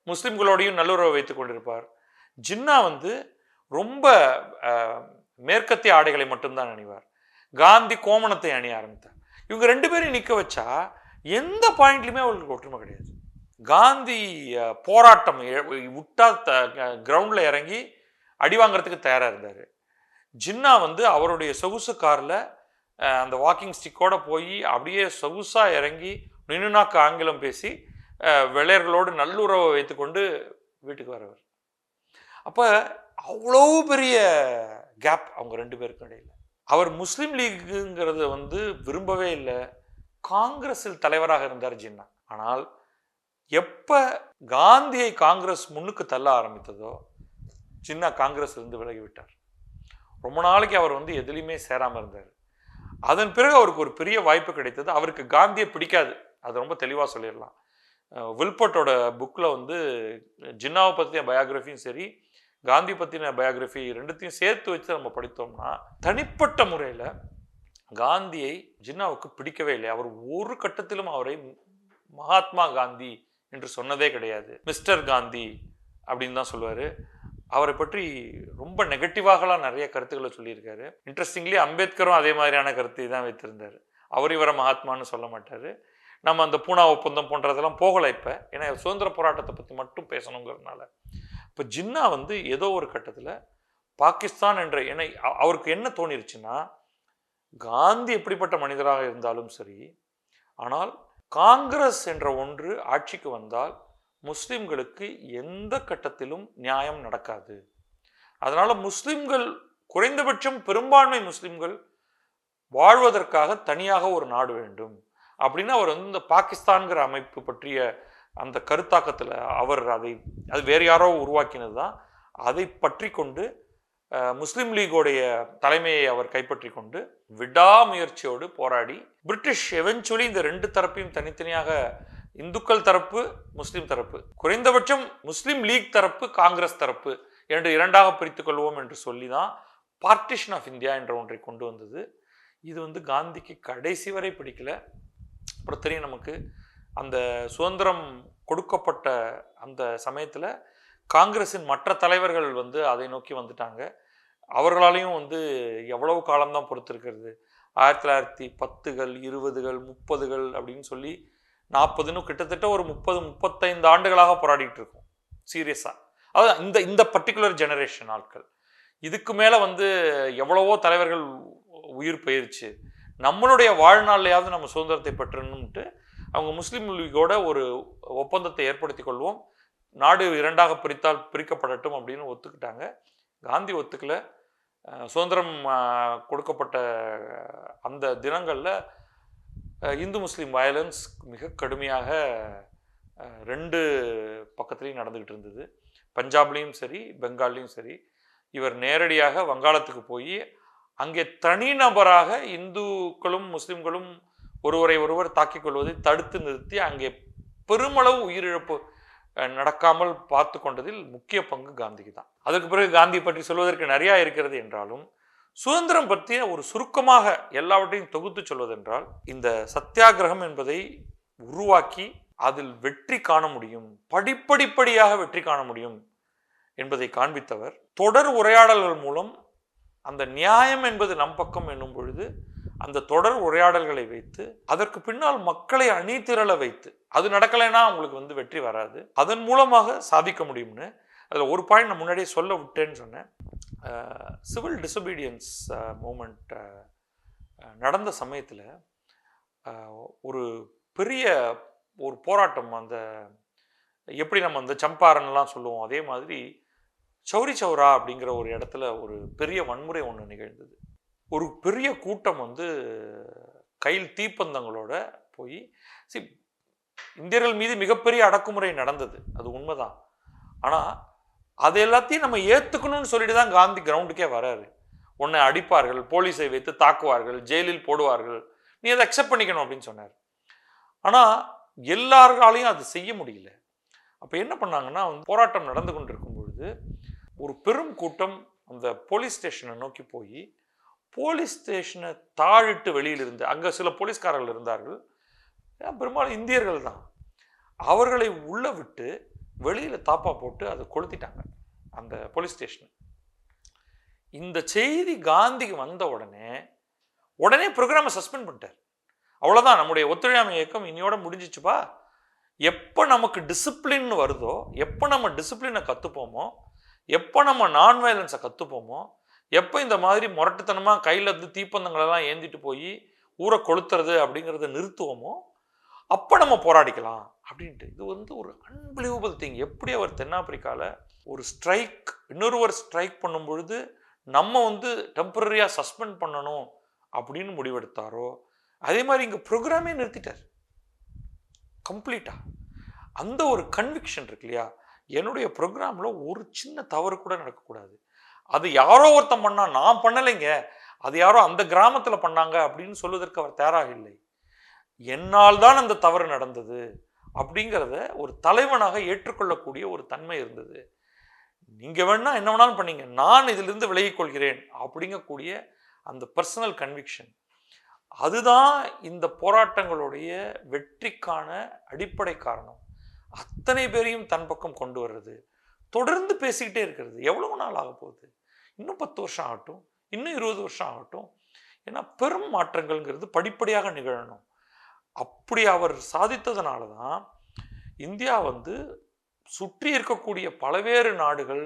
முஸ்லிம்களோடையும் நல்லுறவை வைத்துக் கொண்டிருப்பார். ஜின்னா வந்து ரொம்ப மேற்கத்திய ஆடைகளை மட்டும்தான் அணிவார். காந்தி கோமணத்தை அணிய ஆரம்பித்தார். இவங்க ரெண்டு பேரும் நிற்க வச்சா எந்த பாயிண்ட்லையுமே அவங்களுக்கு ஒற்றுமை கிடையாது. காந்தி போராட்டம் விட்டா கிரவுண்டில் இறங்கி அடி வாங்கிறதுக்கு தயாராக இருந்தார். ஜின்னா வந்து அவருடைய சொகுசு காரில் அந்த வாக்கிங் ஸ்டிக்கோடு போய் அப்படியே சொகுசாக இறங்கி நின்னுனாக்கு ஆங்கிலம் பேசி வெள்ளையர்களோடு நல்லுறவை வைத்துக்கொண்டு வீட்டுக்கு வரவர். அப்போ அவ்வளோ பெரிய கேப் அவங்க ரெண்டு பேருக்கு இடையில். அவர் முஸ்லீம் லீக்குங்கிறத வந்து விரும்பவே இல்லை. காங்கிரஸில் தலைவராக இருந்தார் ஜின்னா. ஆனால் எப்போ காந்தியை காங்கிரஸ் முன்னுக்கு தள்ள ஆரம்பித்ததோ ஜின்னா காங்கிரஸ் இருந்து விலகிவிட்டார். ரொம்ப நாளைக்கு அவர் வந்து எதுலையுமே சேராமல் இருந்தார். அதன் பிறகு அவருக்கு ஒரு பெரிய வாய்ப்பு கிடைத்தது. அவருக்கு காந்தியை பிடிக்காது, அது ரொம்ப தெளிவாக சொல்லிடலாம். வில்பர்ட்டோட புக்கில் வந்து ஜின்னாவை பற்றின பயோகிராஃபியும் சரி, காந்தி பற்றின பயோகிராஃபி ரெண்டுத்தையும் சேர்த்து வச்சு நம்ம படித்தோம்னா, தனிப்பட்ட முறையில் காந்தியை ஜின்னாவுக்கு பிடிக்கவே இல்லை. அவர் ஒரு கட்டத்திலும் அவரை மகாத்மா காந்தி என்று சொன்னதே கிடையாது. மிஸ்டர் காந்தி அப்படின்னு தான் சொல்லுவார். அவரை பற்றி ரொம்ப நெகட்டிவாகலாம் நிறைய கருத்துக்களை சொல்லியிருக்காரு. இன்ட்ரெஸ்டிங்லி அம்பேத்கரும் அதே மாதிரியான கருத்தை தான் வைத்திருந்தார். அவர் இவரை மகாத்மான்னு சொல்ல மாட்டார். நம்ம அந்த பூனா ஒப்பந்தம் போன்றதெல்லாம் போகலை இப்போ, ஏன்னா சுதந்திர போராட்டத்தை பற்றி மட்டும் பேசணுங்கிறதுனால. இப்போ ஜின்னா வந்து ஏதோ ஒரு கட்டத்தில் பாகிஸ்தான் என்ற அவருக்கு என்ன தோணிருச்சுன்னா, காந்தி எப்படிப்பட்ட மனிதராக இருந்தாலும் சரி, ஆனால் காங்கிரஸ் என்ற ஒன்று ஆட்சிக்கு வந்தால் முஸ்லிம்களுக்கு எந்த கட்டத்திலும் நியாயம் நடக்காது. அதனால முஸ்லிம்கள், குறைந்தபட்சம் பெரும்பான்மை முஸ்லிம்கள் வாழ்வதற்காக தனியாக ஒரு நாடு வேண்டும் அப்படின்னு அவர் வந்து இந்த பாகிஸ்தான்கிற அமைப்பு பற்றிய அந்த கருத்தாக்கத்தில் அவர் அது வேறு யாரோ உருவாக்கினது தான். அதை பற்றி கொண்டு முஸ்லீம் லீகோடைய தலைமையை அவர் கைப்பற்றி கொண்டு விடாமுயற்சியோடு போராடி பிரிட்டிஷ் எவென்ச்சுவலி இந்த ரெண்டு தரப்பையும் தனித்தனியாக, இந்துக்கள் தரப்பு, முஸ்லீம் தரப்பு, குறைந்தபட்சம் முஸ்லீம் லீக் தரப்பு, காங்கிரஸ் தரப்பு என்று இரண்டாக பிரித்துக் கொள்வோம் என்று சொல்லி தான் பார்ட்டிஷன் ஆஃப் இந்தியா என்ற ஒன்றை கொண்டு வந்தது. இது வந்து காந்திக்கு கடைசி வரை பிடிக்கல. அப்புறம் தெரியும் நமக்கு, அந்த சுதந்திரம் கொடுக்கப்பட்ட அந்த சமயத்தில் காங்கிரஸின் மற்ற தலைவர்கள் வந்து அதை நோக்கி வந்துட்டாங்க. அவர்களாலையும் வந்து எவ்வளவு காலம்தான் பொறுத்திருக்கிறது. 1910கள், 20கள், 30கள் அப்படின்னு சொல்லி 40ன்னு கிட்டத்தட்ட ஒரு 30-35 ஆண்டுகளாக போராடிட்டு இருக்கோம் சீரியஸாக. அதாவது இந்த பர்டிகுலர் ஜெனரேஷன் ஆட்கள். இதுக்கு மேலே வந்து எவ்வளவோ தலைவர்கள் உயிர் போயிருச்சு. நம்மளுடைய வாழ்நாள்லையாவது நம்ம சுதந்திரத்தை பெற்றணும்ட்டு அவங்க முஸ்லீம் லீகோட ஒரு ஒப்பந்தத்தை ஏற்படுத்தி கொள்வோம், நாடு இரண்டாக பிரிக்கப்படட்டும் அப்படின்னு ஒத்துக்கிட்டாங்க. காந்தி ஒத்துக்கல. சுதந்திரம் கொடுக்கப்பட்ட அந்த தினங்களில் இந்து முஸ்லீம் வயலன்ஸ் மிக கடுமையாக ரெண்டு பக்கத்துலேயும் நடந்துக்கிட்டு இருந்தது. பஞ்சாப்லேயும் சரி பெங்கால்லையும் சரி. இவர் நேரடியாக வங்காளத்துக்கு போய் அங்கே தனிநபராக இந்துக்களும் முஸ்லீம்களும் ஒருவரை ஒருவர் தாக்கிக் கொள்வதை தடுத்து நிறுத்தி அங்கே பெருமளவு உயிரிழப்பு நடக்காமல் பார்த்து கொண்டதில் முக்கிய பங்கு காந்திக்கு தான். அதற்கு பிறகு காந்தி பற்றி சொல்வதற்கு நிறையா இருக்கிறது என்றாலும் சுதந்திரம் பற்றிய ஒரு சுருக்கமாக எல்லாவற்றையும் தொகுத்து சொல்வதென்றால், இந்த சத்தியாகிரகம் என்பதை உருவாக்கி அதில் வெற்றி காண முடியும், படிப்படிப்படியாக வெற்றி காண முடியும் என்பதை காண்பித்தவர். தொடர் உரையாடல்கள் மூலம் அந்த நியாயம் என்பது நம் பக்கம் என்னும் பொழுது அந்த தொடர் உரையாடல்களை வைத்து அதற்கு பின்னால் மக்களை அணி திரள வைத்து, அது நடக்கலைன்னா அவங்களுக்கு வெற்றி வராது, அதன் மூலமாக சாதிக்க முடியும்னு அதில் ஒரு பாயிண்ட் நான் முன்னாடியே சொல்ல விட்டேன்னு சொன்னேன். சிவில் டிசொபீடியன்ஸ் மூமெண்ட் நடந்த சமயத்தில் ஒரு பெரிய ஒரு போராட்டம், அந்த எப்படி நம்ம அந்த சம்பாரன்லாம் சொல்லுவோம் அதே மாதிரி சௌரி சௌரா அப்படிங்கிற ஒரு இடத்துல ஒரு பெரிய வன்முறை ஒன்று நிகழ்ந்தது. ஒரு பெரிய கூட்டம் கையில் தீப்பந்தங்களோட போய் இந்தியர்கள் மீது மிகப்பெரிய அடக்குமுறை நடந்தது, அது உண்மைதான். ஆனால் அது எல்லாத்தையும் நம்ம ஏற்றுக்கணும்னு சொல்லிட்டு தான் காந்தி கிரவுண்டுக்கே வராரு. உன்னை அடிப்பார்கள், போலீஸை வைத்து தாக்குவார்கள், ஜெயிலில் போடுவார்கள், நீ அதை அக்செப்ட் பண்ணிக்கணும் அப்படின்னு சொன்னார். ஆனால் எல்லாராலையும் அது செய்ய முடியல. அப்போ என்ன பண்ணாங்கன்னா, போராட்டம் நடந்து கொண்டிருக்கும் பொழுது ஒரு பெரும் கூட்டம் அந்த போலீஸ் ஸ்டேஷனை நோக்கி போய் போலீஸ் ஸ்டேஷனை தாழிட்டு வெளியில் இருந்து, அங்கே சில போலீஸ்காரர்கள் இருந்தார்கள், பெரும்பாலும் இந்தியர்கள் தான், அவர்களை உள்ள விட்டு வெளியில் தாப்பா போட்டு அதை கொளுத்திட்டாங்க அந்த போலீஸ் ஸ்டேஷன். இந்த செய்தி காந்திக்கு வந்த உடனே ப்ரோக்ராமை சஸ்பெண்ட் பண்ணிட்டார். அவ்வளோதான், நம்முடைய ஒத்துழையாமை இயக்கம் இன்னையோட முடிஞ்சிச்சுப்பா. எப்போ நமக்கு டிசிப்ளின் வருதோ, எப்போ நம்ம டிசிப்ளினை கற்றுப்போமோ, எப்போ நம்ம நான் வயலன்ஸை கற்றுப்போமோ, எப்போ இந்த மாதிரி முரட்டுத்தனமாக கையில் தீப்பந்தங்களெல்லாம் ஏந்திட்டு போய் ஊரை கொளுத்துறது அப்படிங்கிறத நிறுத்துவோமோ அப்போ நம்ம போராடிக்கலாம் அப்படின்ட்டு. இது ஒரு அன்பிலீவபிள் திங். எப்படி அவர் தென்னாப்பிரிக்காவில் ஒரு ஸ்ட்ரைக், இன்னொருவர் ஸ்ட்ரைக் பண்ணும் பொழுது நம்ம டெம்பரரியாக சஸ்பெண்ட் பண்ணணும் அப்படின்னு முடிவெடுத்தாரோ, அதே மாதிரி இங்கே ப்ரோக்ராமே நிறுத்திட்டார் கம்ப்ளீட்டாக. அந்த ஒரு கன்விக்ஷன் இருக்கு இல்லையா, என்னுடைய ப்ரோக்ராமில் ஒரு சின்ன தவறு கூட நடக்கக்கூடாது, அது யாரோ ஒருத்தன் பண்ணா, நான் பண்ணலைங்க, அது யாரோ அந்த கிராமத்தில் பண்ணாங்க அப்படின்னு சொல்வதற்கு அவர் தயாராக இல்லை. என்னால் தான் அந்த தவறு நடந்தது அப்படிங்கிறத ஒரு தலைவனாக ஏற்றுக்கொள்ளக்கூடிய ஒரு தன்மை இருந்தது. நீங்கள் வேணா என்ன வேணாலும் பண்ணீங்க, நான் இதிலிருந்து விலகிக் கொள்கிறேன் அப்படிங்கக்கூடிய அந்த பர்சனல் கன்விக்ஷன், அதுதான் இந்த போராட்டங்களுடைய வெற்றிக்கான அடிப்படை காரணம். அத்தனை பேரையும் தன் பக்கம் கொண்டு வர்றது, தொடர்ந்து பேசிக்கிட்டே இருக்கிறது. எவ்வளவு நாள் ஆக போகுது? இன்னும் 10 வருஷம் ஆகட்டும், இன்னும் 20 வருஷம் ஆகட்டும். ஏன்னா பெரும் மாற்றங்கள்ங்கிறது படிப்படியாக நிகழணும். அப்படி அவர் சாதித்ததுனால தான் இந்தியா சுற்றி இருக்கக்கூடிய பல்வேறு நாடுகள்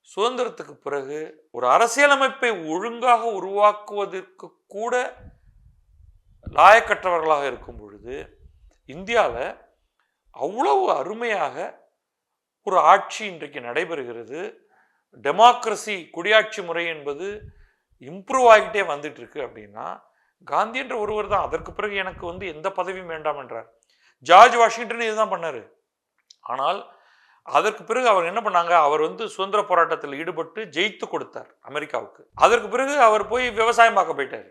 சுதந்திரத்துக்கு பிறகு ஒரு அரசியலமைப்பை ஒழுங்காக உருவாக்குவதற்கு கூட லாயக்கற்றவர்களாக இருக்கும் பொழுது இந்தியாவில் அவ்வளவு அருமையாக ஒரு ஆட்சி இன்றைக்கு நடைபெறுகிறது. டெமோக்ரஸி, குடியாட்சி முறை என்பது இம்ப்ரூவ் ஆகிட்டே வந்துட்டு இருக்கு. அப்படின்னா காந்தி என்ற ஒருவர் தான். அதற்கு பிறகு எனக்கு எந்த பதவியும் வேண்டாம் என்றார். ஜார்ஜ் வாஷிங்டன் இதுதான் பண்ணாரு. ஆனால் அதற்கு பிறகு அவர் என்ன பண்ணாங்க, அவர் சுதந்திர போராட்டத்தில் ஈடுபட்டு ஜெயித்து கொடுத்தார் அமெரிக்காவுக்கு. அதற்கு பிறகு அவர் போய் விவசாயம் பார்க்க போயிட்டார்.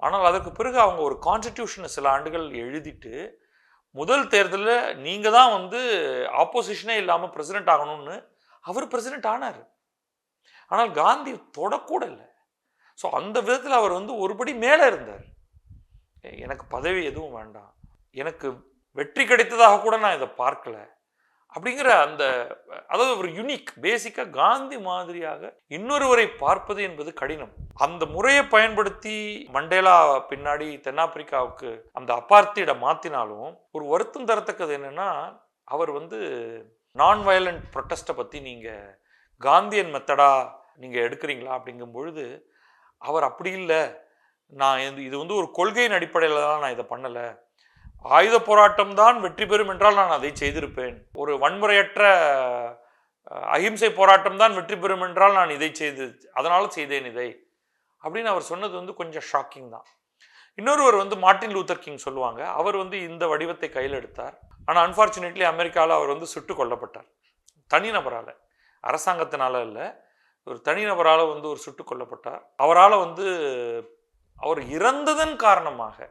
ஆனால் அதற்கு பிறகு அவங்க ஒரு கான்ஸ்டிடியூஷனை சில ஆண்டுகள் எழுதிட்டு முதல் தேர்தலில் நீங்கள் தான் ஆப்போசிஷனே இல்லாமல் பிரசிடென்ட் ஆகணும்னு அவர் பிரசிடென்ட் ஆனார். ஆனால் காந்தி தொடக்கூட இல்லை. ஸோ அந்த விதத்தில் அவர் ஒருபடி மேலே இருந்தார். எனக்கு பதவி எதுவும் வேண்டாம், எனக்கு வெற்றி கிடைத்ததாக கூட நான் இதை பார்க்கல அப்படிங்கிற அந்த, அதாவது ஒரு யூனிக், பேசிக்காக காந்தி மாதிரியாக இன்னொருவரை பார்ப்பது என்பது கடினம். அந்த முறையை பயன்படுத்தி மண்டேலா பின்னாடி தென்னாப்பிரிக்காவுக்கு அந்த அபார்த்தைடை மாற்றினாலும் ஒரு வருத்தம் தரத்தக்கது என்னன்னா, அவர் நான் வயலண்ட் ப்ரொட்டஸ்ட்டை பற்றி நீங்கள் காந்தியன் மெத்தடா நீங்கள் எடுக்கிறீங்களா அப்படிங்கும் பொழுது அவர் அப்படி இல்லை, நான் இது வந்து ஒரு கொள்கையின் அடிப்படையில் தான் நான் இதை பண்ணலை, ஆயுத போராட்டம் தான் வெற்றி பெறும் என்றால் நான் அதை செய்திருப்பேன், ஒரு வன்முறையற்ற அஹிம்சை போராட்டம் தான் வெற்றி பெறும் என்றால் நான் இதை அதனால செய்தேன் இதை அப்படின்னு அவர் சொன்னது வந்து கொஞ்சம் ஷாக்கிங் தான். இன்னொருவர் வந்து மார்ட்டின் லூத்தர் கிங் சொல்லுவாங்க. அவர் வந்து இந்த வடிவத்தை கையில் எடுத்தார். ஆனால் அன்ஃபார்ச்சுனேட்லி அமெரிக்காவில் அவர் வந்து சுட்டு கொல்லப்பட்டார். தனிநபரால், அரசாங்கத்தினால இல்லை, ஒரு தனிநபரால் வந்து ஒரு சுட்டு கொல்லப்பட்டார். அவரால் வந்து அவர் இறந்ததன் காரணமாக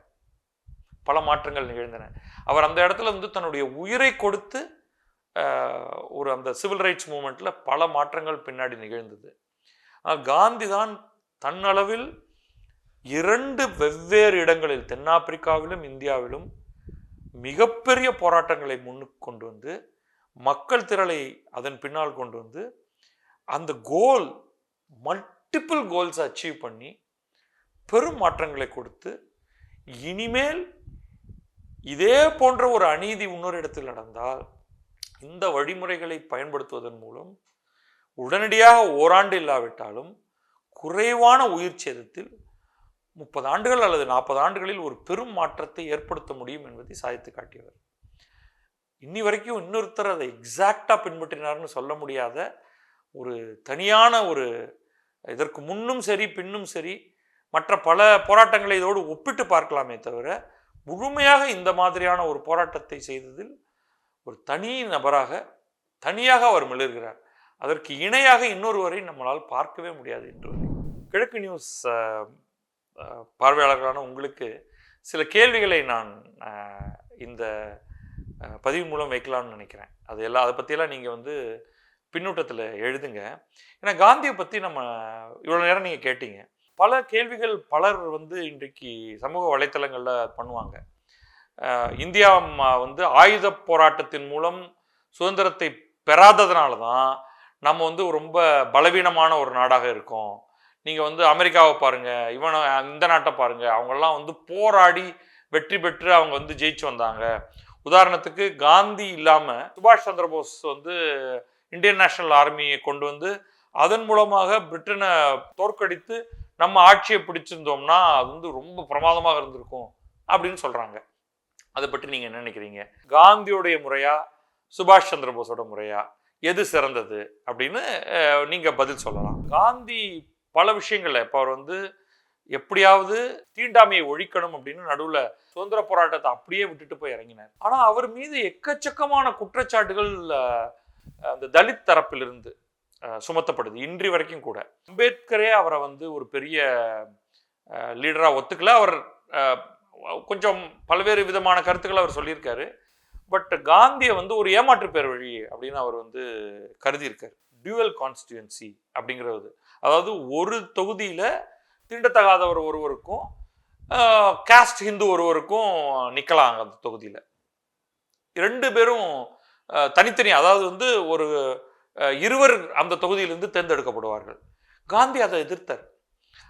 பல மாற்றங்கள் நிகழ்ந்தன. அவர் அந்த இடத்துல வந்து தன்னுடைய உயிரை கொடுத்து ஒரு அந்த சிவில் ரைட்ஸ் மூமெண்ட்ல பல மாற்றங்கள் பின்னாடி நிகழ்ந்தது. ஆனால் காந்தி தான் தன்னளவில் 2 வெவ்வேறு இடங்களில், தென்னாப்பிரிக்காவிலும் இந்தியாவிலும் மிகப்பெரிய போராட்டங்களை முன்னுக்கு கொண்டு வந்து மக்கள் திரளை அதன் பின்னால் கொண்டு வந்து அந்த கோல் மல்டிபிள் கோல்ஸ் அச்சீவ் பண்ணி பெரும் மாற்றங்களை கொடுத்து, இனிமேல் இதே போன்ற ஒரு அநீதி இன்னொரு இடத்தில் நடந்தால் இந்த வழிமுறைகளை பயன்படுத்துவதன் மூலம் உடனடியாக ஓராண்டு இல்லாவிட்டாலும் குறைவான உயிர் சேதத்தில் 30 ஆண்டுகள் அல்லது 40 ஆண்டுகளில் ஒரு பெரும் மாற்றத்தை ஏற்படுத்த முடியும் என்பதை சாதித்து காட்டியவர். இன்னி வரைக்கும் இன்னொருத்தர் அதை எக்ஸாக்டா பின்பற்றினார்னு சொல்ல முடியாத ஒரு தனியான ஒரு, இதற்கு முன்னும் சரி பின்னும் சரி மற்ற பல போராட்டங்களை இதோடு ஒப்பிட்டு பார்க்கலாமே தவிர முழுமையாக இந்த மாதிரியான ஒரு போராட்டத்தை செய்ததில் ஒரு தனி நபராக தனியாக அவர் மிளர்கிறார். அதற்கு இணையாக இன்னொருவரை நம்மளால் பார்க்கவே முடியாது என்று. கிழக்கு நியூஸ் பார்வையாளர்களான உங்களுக்கு சில கேள்விகளை நான் இந்த பதிவு மூலம் வைக்கலாம்னு நினைக்கிறேன். அதை பற்றியெல்லாம் நீங்கள் வந்து பின்னூட்டத்தில் எழுதுங்க. ஏன்னா காந்தியை பற்றி நம்ம இவ்வளோ நேரம் நீங்கள் கேட்டீங்க. பல கேள்விகள் பலர் வந்து இன்றைக்கு சமூக வலைத்தளங்களில் பண்ணுவாங்க. இந்தியா வந்து ஆயுத போராட்டத்தின் மூலம் சுதந்திரத்தை பெறாததுனால தான் நம்ம வந்து ரொம்ப பலவீனமான ஒரு நாடாக இருக்கோம். நீங்கள் வந்து அமெரிக்காவை பாருங்கள், இந்த நாட்டை பாருங்கள், அவங்கெல்லாம் வந்து போராடி வெற்றி பெற்று அவங்க வந்து ஜெயிச்சு வந்தாங்க. உதாரணத்துக்கு காந்தி இல்லாமல் சுபாஷ் சந்திரபோஸ் வந்து இந்தியன் நேஷனல் ஆர்மியை கொண்டு வந்து அதன் மூலமாக பிரிட்டனை தோற்கடித்து நம்ம ஆட்சியை பிடிச்சிருந்தோம்னா அது வந்து ரொம்ப பிரமாதமாக இருந்திருக்கும் அப்படின்னு சொல்கிறாங்க. அதை பற்றி நீங்கள் என்ன நினைக்கிறீங்க? காந்தியோடைய முறையா சுபாஷ் சந்திரபோஸோட முறையா எது சிறந்தது அப்படின்னு நீங்கள் பதில் சொல்லலாம். காந்தி பல விஷயங்கள்ல இப்போ அவர் வந்து எப்படியாவது தீண்டாமையை ஒழிக்கணும் அப்படின்னு நடுவில் சுதந்திர போராட்டத்தை அப்படியே விட்டுட்டு போய் இறங்கினார். ஆனால் அவர் மீது எக்கச்சக்கமான குற்றச்சாட்டுகள் அந்த தலித் தரப்பிலிருந்து சுமத்தப்படுது இன்றி வரைக்கும் கூட. அம்பேத்கரே அவரை வந்து ஒரு பெரிய லீடராக ஒத்துக்கல. அவர் கொஞ்சம் பல்வேறு விதமான கருத்துக்களை அவர் சொல்லியிருக்காரு. பட் காந்தியை வந்து ஒரு ஏமாற்று பேர் வழி அப்படின்னு அவர் வந்து கருதியிருக்காரு. டியூவல் கான்ஸ்டியூன்சி அப்படிங்கிறது, அதாவது ஒரு தொகுதியில் தீண்டத்தகாதவர் ஒருவருக்கும் காஸ்ட் ஹிந்து ஒருவருக்கும் நிற்கலாம். அந்த தொகுதியில் 2 பேரும் தனித்தனி, அதாவது வந்து ஒரு இருவர் அந்த தொகுதியிலிருந்து தேர்ந்தெடுக்கப்படுவார்கள். காந்தி அதை எதிர்த்தார்.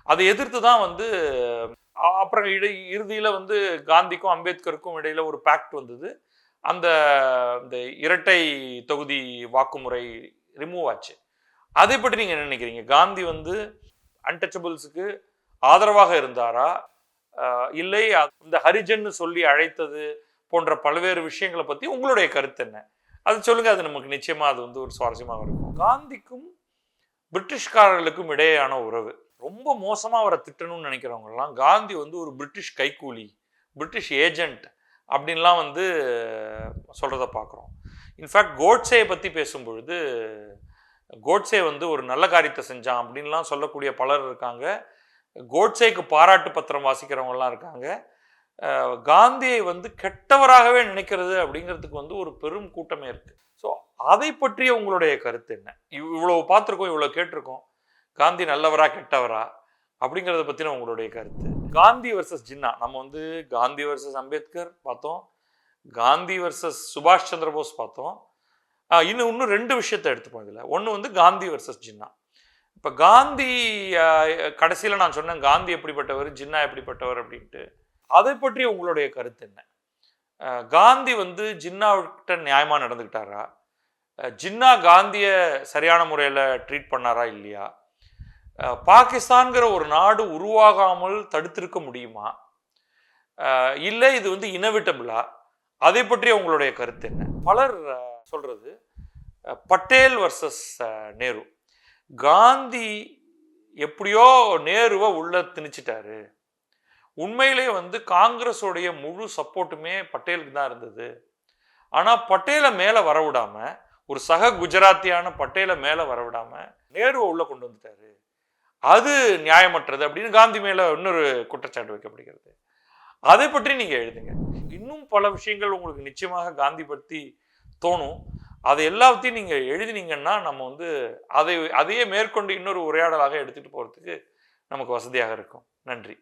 அதை எதிர்த்து தான் வந்து அப்புறம் இறுதியில் வந்து காந்திக்கும் அம்பேத்கருக்கும் இடையில ஒரு பேக்ட் வந்தது. அந்த இரட்டை தொகுதி வாக்குமுறை ரிமூவ் ஆச்சு. அதை பற்றி நீங்கள் என்ன நினைக்கிறீங்க? காந்தி வந்து அன்டச்சபிள்ஸுக்கு ஆதரவாக இருந்தாரா, இல்லை இந்த ஹரிஜன் சொல்லி அழைத்தது போன்ற பல்வேறு விஷயங்களை பற்றி உங்களுடைய கருத்து என்ன? அது சொல்லுங்க. அது நமக்கு நிச்சயமா அது வந்து ஒரு சுவாரஸ்யமாக இருக்கும். காந்திக்கும் பிரிட்டிஷ்காரர்களுக்கும் இடையேயான உறவு ரொம்ப மோசமாக அவரை திட்டணும்னு நினைக்கிறவங்கலாம் காந்தி வந்து ஒரு பிரிட்டிஷ் கைக்கூலி, பிரிட்டிஷ் ஏஜென்ட் அப்படின்லாம் வந்து சொல்கிறத பார்க்குறோம். இன்ஃபேக்ட் கோட்ஸேயை பற்றி பேசும்பொழுது கோட்ஸே வந்து ஒரு நல்ல காரியத்தை செஞ்சான் அப்படின்லாம் சொல்லக்கூடிய பலர் இருக்காங்க. கோட்ஸேக்கு பாராட்டு பத்திரம் வாசிக்கிறவங்கலாம் இருக்காங்க. காந்தியை வந்து கெட்டவராகவே நினைக்கிறது அப்படிங்கிறதுக்கு வந்து ஒரு பெரும் கூட்டமே இருக்குது. ஸோ அதை பற்றிய உங்களுடைய கருத்து என்ன? இவ்வளோ பார்த்துருக்கோம், இவ்வளோ கேட்டிருக்கோம். காந்தி நல்லவரா கெட்டவரா அப்படிங்கிறத பற்றின உங்களுடைய கருத்து. காந்தி வர்சஸ் ஜின்னா, நம்ம வந்து காந்தி வர்சஸ் அம்பேத்கர் பார்த்தோம், காந்தி வர்சஸ் சுபாஷ் சந்திரபோஸ் பார்த்தோம். இன்னும் 2 விஷயத்தை எடுத்துப்போம் இதில். ஒன்று வந்து காந்தி வர்சஸ் ஜின்னா. இப்போ காந்தி கடைசியில் நான் சொன்னேன் காந்தி எப்படிப்பட்டவர், ஜின்னா எப்படிப்பட்டவர் அப்படின்ட்டு. அதை பற்றி உங்களுடைய கருத்து என்ன? காந்தி வந்து ஜின்னாவிட்ட நியாயமாக நடந்துக்கிட்டாரா, ஜின்னா காந்தியை சரியான முறையில் ட்ரீட் பண்ணாரா இல்லையா, பாகிஸ்தான்கிற ஒரு நாடு உருவாகாமல் தடுத்திருக்க முடியுமா, இல்லை இது வந்து இனவிட்டபிளா? அதை பற்றி உங்களுடைய கருத்து என்ன? பலர் சொல்றது பட்டேல் வர்சஸ் நேரு. காந்தி எப்படியோ நேருவை உள்ள திணிச்சிட்டாரு. உண்மையிலே வந்து காங்கிரஸோடைய முழு சப்போர்ட்டுமே பட்டேலுக்கு தான் இருந்தது. ஆனால் பட்டேலை மேலே வரவிடாம, ஒரு சக குஜராத்தியான பட்டேலை மேலே வரவிடாம நேருவை உள்ள கொண்டு வந்துட்டாரு. அது நியாயமற்றது அப்படின்னு காந்தி மேலே இன்னொரு குற்றச்சாட்டு வைக்கப்படுகிறது. அதை பற்றி நீங்கள் எழுதுங்க. இன்னும் பல விஷயங்கள் உங்களுக்கு நிச்சயமாக காந்தி பற்றி தோணும். அதை எல்லாத்தையும் நீங்கள் எழுதினீங்கன்னா நம்ம வந்து அதையே மேற்கொண்டு இன்னொரு உரையாடலாக எடுத்துகிட்டு போகிறதுக்கு நமக்கு வசதியாக இருக்கும். நன்றி.